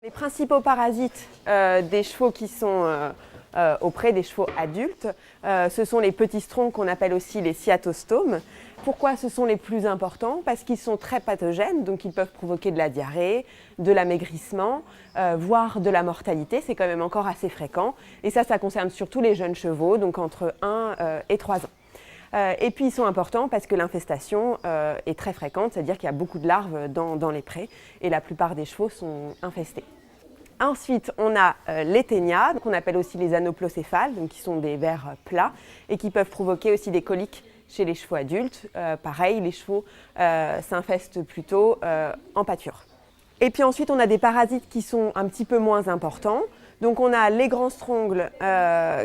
Les principaux parasites des chevaux qui sont auprès des chevaux adultes, ce sont les petits stroncs qu'on appelle aussi les cyatostomes. Pourquoi ce sont les plus importants? Parce qu'ils sont très pathogènes, donc ils peuvent provoquer de la diarrhée, de l'amaigrissement, voire de la mortalité. C'est quand même encore assez fréquent. Et ça concerne surtout les jeunes chevaux, donc entre 1 et 3 ans. Et puis ils sont importants parce que l'infestation est très fréquente, c'est-à-dire qu'il y a beaucoup de larves dans les prés et la plupart des chevaux sont infestés. Ensuite, on a les ténias, qu'on appelle aussi les anoplocéphales, donc qui sont des vers plats et qui peuvent provoquer aussi des coliques chez les chevaux adultes. Pareil, les chevaux s'infestent plutôt en pâture. Et puis ensuite, on a des parasites qui sont un petit peu moins importants. Donc on a les grands strongles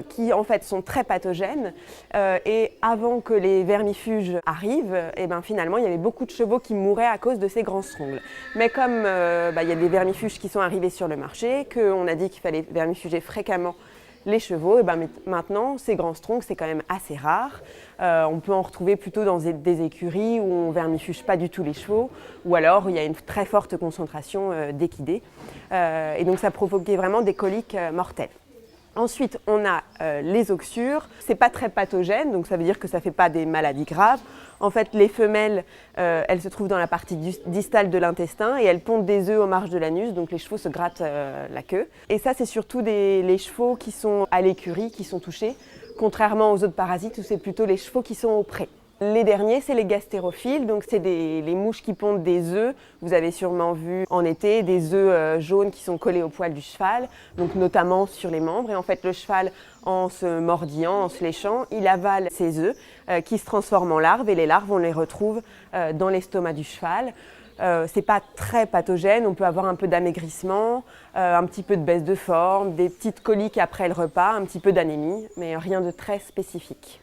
qui en fait sont très pathogènes et avant que les vermifuges arrivent, finalement il y avait beaucoup de chevaux qui mouraient à cause de ces grands strongles. Mais comme il y a des vermifuges qui sont arrivés sur le marché, qu'on a dit qu'il fallait vermifuger fréquemment les chevaux, maintenant ces grands strongles c'est quand même assez rare. On peut en retrouver plutôt dans des écuries où on vermifuge pas du tout les chevaux ou alors il y a une très forte concentration d'équidés. Et donc ça provoquait vraiment des coliques mortelles. Ensuite, on a les oxyures. C'est pas très pathogène, donc ça veut dire que ça fait pas des maladies graves. En fait, les femelles, elles se trouvent dans la partie distale de l'intestin et elles pondent des œufs aux marges de l'anus, donc les chevaux se grattent la queue. Et ça, c'est surtout les chevaux qui sont à l'écurie qui sont touchés, contrairement aux autres parasites où c'est plutôt les chevaux qui sont au pré. Les derniers, c'est les gastérophiles, donc c'est les mouches qui pondent des œufs. Vous avez sûrement vu en été des œufs jaunes qui sont collés au poil du cheval, donc notamment sur les membres. Et en fait, le cheval, en se mordillant, en se léchant, il avale ces œufs qui se transforment en larves et les larves, on les retrouve dans l'estomac du cheval. C'est pas très pathogène, on peut avoir un peu d'amaigrissement, un petit peu de baisse de forme, des petites coliques après le repas, un petit peu d'anémie, mais rien de très spécifique.